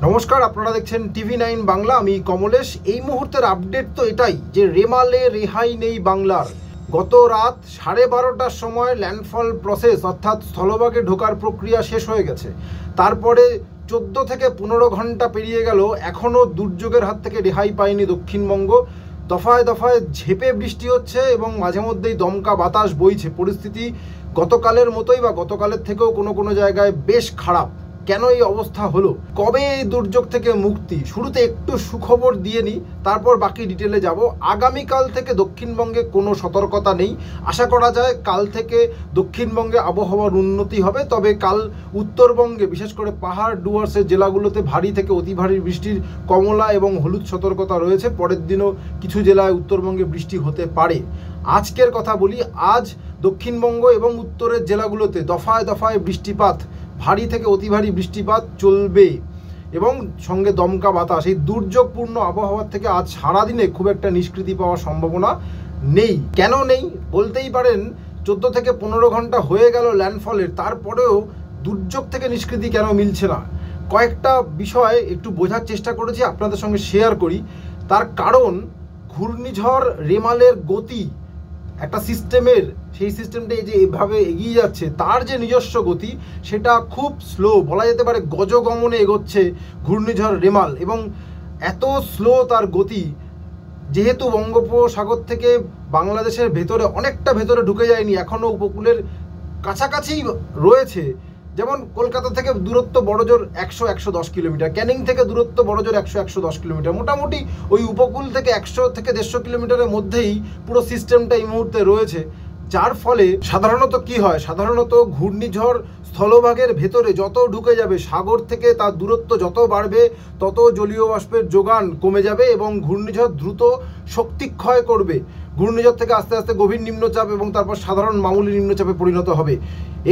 নমস্কার, আপনারা দেখছেন TV9 বাংলা। আমি কমলেশ। এই মুহূর্তের আপডেট তো এটাই যে রেমালে রেহাই নেই বাংলার। গত রাত 12:30টার সময় ল্যান্ডফল প্রসেস অর্থাৎ স্থলভাগে ঢোকার প্রক্রিয়া শেষ হয়ে গেছে। তারপরে 14 থেকে 15 ঘন্টা পেরিয়ে গেল, এখনও দুর্যোগের হাত থেকে রেহাই পায়নি দক্ষিণবঙ্গ। দফায় দফায় ঝেঁপে বৃষ্টি হচ্ছে এবং মাঝে মধ্যেই দমকা বাতাস বইছে। পরিস্থিতি গতকালের মতোই বা গতকালের থেকেও কোনো কোনো জায়গায় বেশ খারাপ। কেন এই অবস্থা হলো, কবে এই দুর্যোগ থেকে মুক্তি, শুরুতে একটু সুখবর দিয়ে নিই, তারপর বাকি ডিটেলে যাব। আগামীকাল থেকে দক্ষিণবঙ্গে কোনো সতর্কতা নেই। আশা করা যায় কাল থেকে দক্ষিণবঙ্গে আবহাওয়ার উন্নতি হবে, তবে কাল উত্তরবঙ্গে বিশেষ করে পাহাড় ডুয়ার্সের জেলাগুলোতে ভারী থেকে অতি ভারী বৃষ্টির কমলা এবং হলুদ সতর্কতা রয়েছে। পরের দিনও কিছু জেলায় উত্তরবঙ্গে বৃষ্টি হতে পারে। আজকের কথা বলি, আজ দক্ষিণবঙ্গ এবং উত্তরের জেলাগুলোতে দফায় দফায় বৃষ্টিপাত, ভারী থেকে অতি ভারী বৃষ্টিপাত চলবে এবং সঙ্গে দমকা বাতাস। এই দুর্যোগপূর্ণ আবহাওয়ার থেকে আজ সারাদিনে খুব একটা নিষ্কৃতি পাওয়ার সম্ভাবনা নেই। কেন নেই বলতেই পারেন, 14 থেকে 15 ঘন্টা হয়ে গেল ল্যান্ডফলের, তারপরেও দুর্যোগ থেকে নিষ্কৃতি কেন মিলছে না। কয়েকটা বিষয় একটু বোঝার চেষ্টা করেছি, আপনাদের সঙ্গে শেয়ার করি। তার কারণ, ঘূর্ণিঝড় রেমালের গতি একটা সিস্টেমের, সেই সিস্টেমটা এই যে এভাবে এগিয়ে যাচ্ছে, তার যে নিজস্ব গতি সেটা খুব স্লো, বলা যেতে পারে গজগমনে এগোচ্ছে ঘূর্ণিঝড় রেমাল। এবং এত স্লো তার গতি, যেহেতু বঙ্গোপসাগর থেকে বাংলাদেশের ভেতরে অনেকটা ভেতরে ঢুকে যায়নি, এখনও উপকূলের কাছাকাছি রয়েছে। যেমন কলকাতা থেকে দূরত্ব বড়জোর 100-110 কিলোমিটার, ক্যানিং থেকে দূরত্ব বড়জোর 100-110 কিলোমিটার, মোটামুটি ওই উপকূল থেকে 100 থেকে 150 কিলোমিটারের মধ্যেই পুরো সিস্টেমটা এই মুহূর্তে রয়েছে। যার ফলে সাধারণত কি হয়, সাধারণত ঘূর্ণিঝড় স্থলভাগের ভেতরে যত ঢুকে যাবে, সাগর থেকে তার দূরত্ব যত বাড়বে, তত জলীয় বাষ্পের যোগান কমে যাবে এবং ঘূর্ণিঝড় দ্রুত শক্তিক্ষয় করবে। ঘূর্ণিঝড় থেকে আস্তে আস্তে গভীর নিম্নচাপ এবং তারপর সাধারণ মামুলি নিম্নচাপে পরিণত হবে।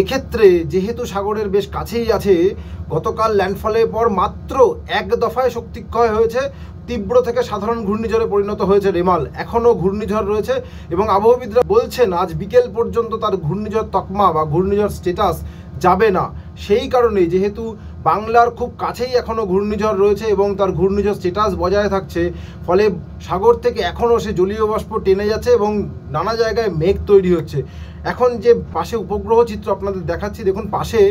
এক্ষেত্রে যেহেতু সাগরের বেশ কাছেই আছে, গতকাল ল্যান্ডফলের পর মাত্র এক দফায় শক্তিক্ষয় হয়েছে, তীব্র থেকে সাধারণ ঘূর্ণিঝড়ে পরিণত হয়েছে রেমাল। এখনও ঘূর্ণিঝড় রয়েছে এবং আবহবিদরা বলছেন আজ বিকেল পর্যন্ত তার ঘূর্ণিঝড় তকমা বা ঘূর্ণিঝড় স্ট্যাটাস যাবে না। সেই কারণেই, যেহেতু বাংলার খুব কাছেই এখনও ঘূর্ণিঝড় রয়েছে এবং তার ঘূর্ণিঝড় স্ট্যাটাস বজায় থাকছে, ফলে সাগর থেকে এখনও সে জলীয় বাষ্প টেনে যাচ্ছে এবং নানা জায়গায় মেঘ তৈরি হচ্ছে। এখন যে পাশে উপগ্রহ চিত্র আপনাদের দেখাচ্ছি, দেখুন পাশে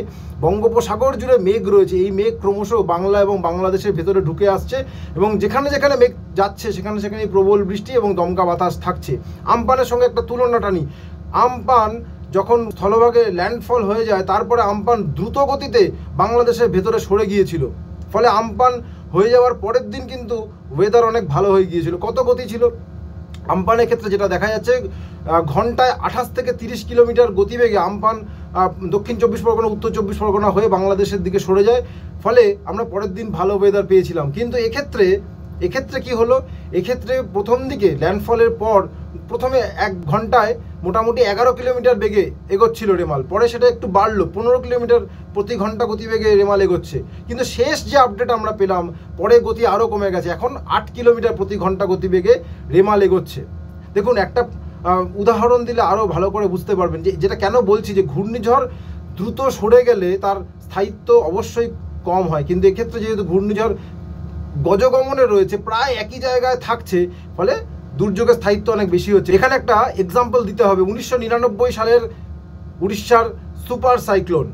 বঙ্গোপসাগর জুড়ে মেঘ রয়েছে। এই মেঘ ক্রমশ বাংলা এবং বাংলাদেশের ভেতরে ঢুকে আসছে এবং যেখানে যেখানে মেঘ যাচ্ছে সেখানে সেখানে প্রবল বৃষ্টি এবং দমকা বাতাস থাকছে। আমপানের সঙ্গে একটা তুলনা টানি, আমপান যখন স্থলভাগে ল্যান্ডফল হয়ে যায়, তারপরে আমপান দ্রুত গতিতে বাংলাদেশের ভেতরে সরে গিয়েছিল, ফলে আমপান হয়ে যাওয়ার পরের দিন কিন্তু ওয়েদার অনেক ভালো হয়ে গিয়েছিল। কত গতি ছিল আমপানের ক্ষেত্রে, যেটা দেখা যাচ্ছে ঘন্টায় 28 থেকে 30 কিলোমিটার গতিবেগে আমপান দক্ষিণ 24 পরগনা উত্তর 24 পরগনা হয়ে বাংলাদেশের দিকে সরে যায়, ফলে আমরা পরের দিন ভালো ওয়েদার পেয়েছিলাম। কিন্তু এক্ষেত্রে কি হলো, এক্ষেত্রে প্রথম দিকে ল্যান্ডফলের পর প্রথমে 1 ঘন্টায় মোটামুটি 11 কিলোমিটার বেগে এগোচ্ছিল রেমাল, পরে সেটা একটু বাড়লো, 15 কিলোমিটার প্রতি ঘন্টা গতিবেগে রেমাল এগোচ্ছে। কিন্তু শেষ যে আপডেট আমরা পেলাম, পরে গতি আরও কমে গেছে, এখন 8 কিলোমিটার প্রতি ঘন্টা গতিবেগে রেমাল এগোচ্ছে। দেখুন, একটা উদাহরণ দিলে আরও ভালো করে বুঝতে পারবেন যে যেটা কেন বলছি, যে ঘূর্ণিঝড় দ্রুত সরে গেলে তার স্থায়িত্ব অবশ্যই কম হয়, কিন্তু এক্ষেত্রে যেহেতু ঘূর্ণিঝড় গজগমনে রয়েছে, প্রায় একই জায়গায় থাকছে, ফলে দুর্যোগের স্থায়িত্ব অনেক বেশি হচ্ছে। এখানে একটা এক্সাম্পল দিতে হবে, 1999 সালের উড়িষ্যার সুপার সাইক্লোন,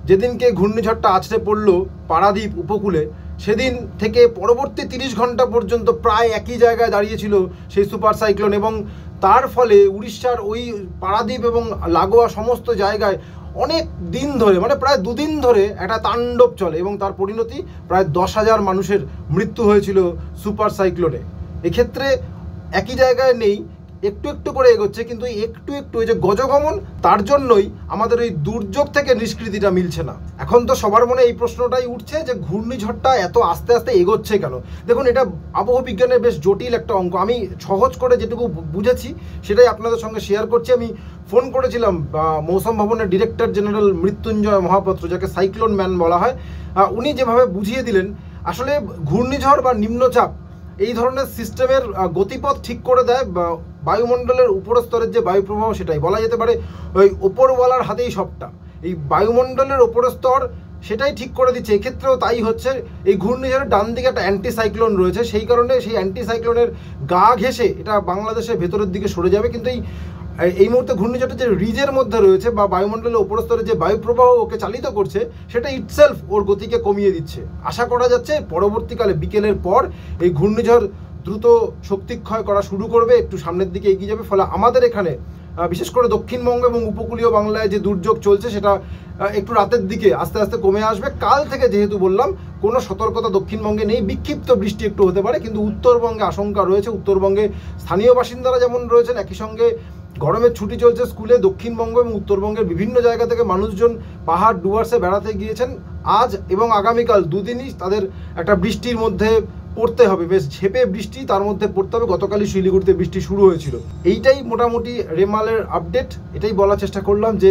যেদিনকে ঘূর্ণিঝড়টা আছড়ে পড়লো পারাদ্বীপ উপকূলে, সেদিন থেকে পরবর্তী 30 ঘন্টা পর্যন্ত প্রায় একই জায়গায় দাঁড়িয়েছিল সেই সুপার সাইক্লোন এবং তার ফলে উড়িষ্যার ওই পারাদ্বীপ এবং লাগোয়া সমস্ত জায়গায় অনেক দিন ধরে, মানে প্রায় 2 দিন ধরে একটা তাণ্ডব চলে এবং তার পরিণতি প্রায় 10,000 মানুষের মৃত্যু হয়েছিল সুপার সাইক্লোনে। এক্ষেত্রে একই জায়গায় নেই, একটু একটু করে এগোচ্ছে, কিন্তু একটু একটু এই যে গজগমন, তার জন্যই আমাদের ওই দুর্যোগ থেকে নিষ্কৃতিটা মিলছে না। এখন তো সবার মনে এই প্রশ্নটাই উঠছে যে ঘূর্ণিঝড়টা এত আস্তে আস্তে এগোচ্ছে কেন। দেখুন, এটা আবহবিজ্ঞানের বেশ জটিল একটা অঙ্ক। আমি সহজ করে যেটুকু বুঝেছি সেটাই আপনাদের সঙ্গে শেয়ার করছি। আমি ফোন করেছিলাম মৌসুম ভবনের ডিরেক্টর জেনারেল মৃত্যুঞ্জয় মহাপাত্র, যাকে সাইক্লোন ম্যান বলা হয়। উনি যেভাবে বুঝিয়ে দিলেন, আসলে ঘূর্ণিঝড় বা নিম্নচাপ এই ধরনের সিস্টেমের গতিপথ ঠিক করে দেয় বায়ুমণ্ডলের উপরস্তরের যে বায়ুপ্রবাহ, সেটাই বলা যেতে পারে ওই ওপরওয়ালার হাতেই সবটা। এই বায়ুমণ্ডলের উপরস্তর সেটাই ঠিক করে দিচ্ছে। এক্ষেত্রেও তাই হচ্ছে। এই ঘূর্ণিঝড়ের ডান দিকে একটা অ্যান্টিসাইক্লোন রয়েছে, সেই কারণে সেই অ্যান্টিসাইক্লোনের গা ঘেঁষে এটা বাংলাদেশের ভেতরের দিকে সরে যাবে। কিন্তু এই মুহূর্তে ঘূর্ণিঝড়টা যে রিজের মধ্যে রয়েছে বা বায়ুমণ্ডলের উপর স্তরে যে বায়ুপ্রবাহ ওকে চালিত করছে, সেটা ইটসেলফ ওর গতিকে কমিয়ে দিচ্ছে। আশা করা যাচ্ছে পরবর্তীকালে বিকেলের পর এই ঘূর্ণিঝড় দ্রুত শক্তিক্ষয় করা শুরু করবে, একটু সামনের দিকে এগিয়ে যাবে। ফলে আমাদের এখানে বিশেষ করে দক্ষিণবঙ্গ এবং উপকূলীয় বাংলায় যে দুর্যোগ চলছে সেটা একটু রাতের দিকে আস্তে আস্তে কমে আসবে। কাল থেকে যেহেতু বললাম কোনো সতর্কতা দক্ষিণবঙ্গে নেই, বিক্ষিপ্ত বৃষ্টি একটু হতে পারে, কিন্তু উত্তরবঙ্গে আশঙ্কা রয়েছে। উত্তরবঙ্গে স্থানীয় বাসিন্দারা যেমন রয়েছেন, একই সঙ্গে গরমের ছুটি চলছে স্কুলে। দক্ষিণবঙ্গ এবং উত্তরবঙ্গের বিভিন্ন জায়গা থেকে মানুষজন পাহাড় ডুয়ার্সে বেড়াতে গিয়েছেন। আজ এবং আগামীকাল দুদিনই তাদের একটা বৃষ্টির মধ্যে পড়তে হবে, বেশ ঝেপে বৃষ্টি তার মধ্যে পড়তে হবে। গতকালই শিলিগুড়িতে বৃষ্টি শুরু হয়েছিল। এইটাই মোটামুটি রেমালের আপডেট। এটাই বলার চেষ্টা করলাম যে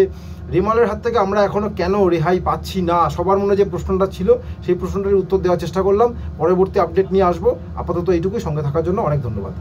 রেমালের হাত থেকে আমরা এখনও কেন রেহাই পাচ্ছি না। সবার মনে যে প্রশ্নটা ছিল সেই প্রশ্নটার উত্তর দেওয়ার চেষ্টা করলাম। পরবর্তী আপডেট নিয়ে আসবো। আপাতত এইটুকুই। সঙ্গে থাকার জন্য অনেক ধন্যবাদ।